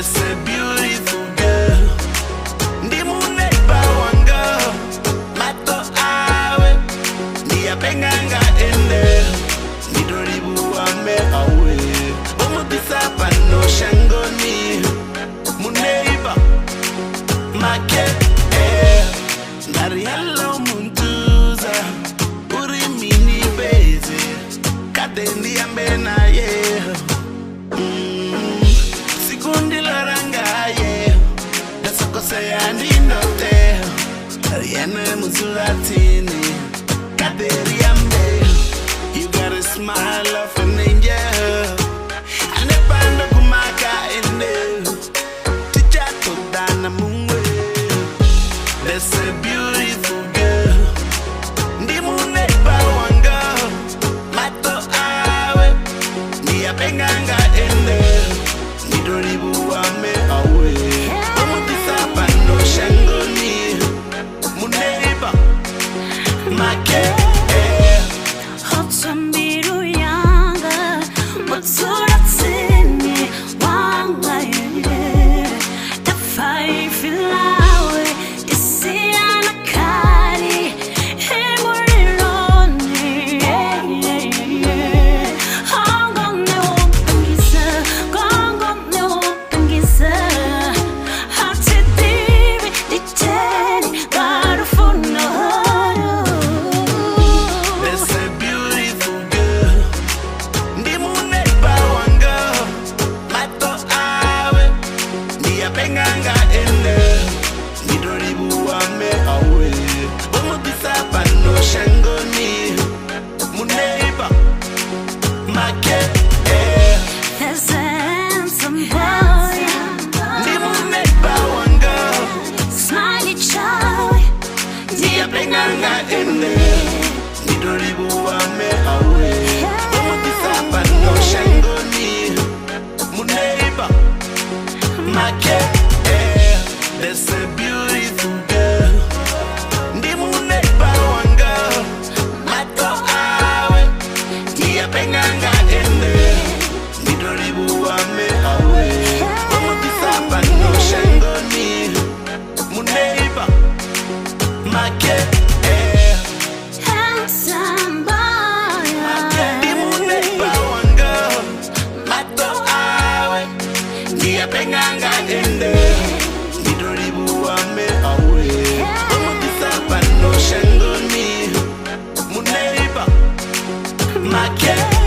That's a beautiful girl. Ndimune bawanga mato awe ndiya penganga ende nidoribu ame awe omutisa pano shangoni muneiba make ndari hello muntuza uri mini beze kadendi ambe na ye sikundi laranga ye say I need no tell. Ariana Muzulatini, Kaderiambe. You got a smile of an angel. And the panda kumaka in there. Tijato Dana Mungwe. That's a beautiful girl. Ndimune bawanga. Mato awe. Nia penganga in there. Nidoribu ame awe. Shangoni, muneiba, make. Hotsambiru yanga, mutsuratini wanga ye. Dafai filawe, isiana kari, himurironi. Hongone wopengisa, gongone wopengisa. Penganga ende nidoribu ame awe omutisa pano shangoni muneiba make there's a handsome boy ndimune bawanga smiley child ndiya penganga ende nidoribu ame awe omutisa pano shangoni muneiba make. That's a beautiful girl. Ndimune bawanga mato awe ndiya penganga ende nidoribu ame awe omutisa pano shangoni muneiba make. Handsome boy Ndimune bawanga mato awe ndiya penganga ende nidoribu ame awe omutisa pano shangoni muneiba make.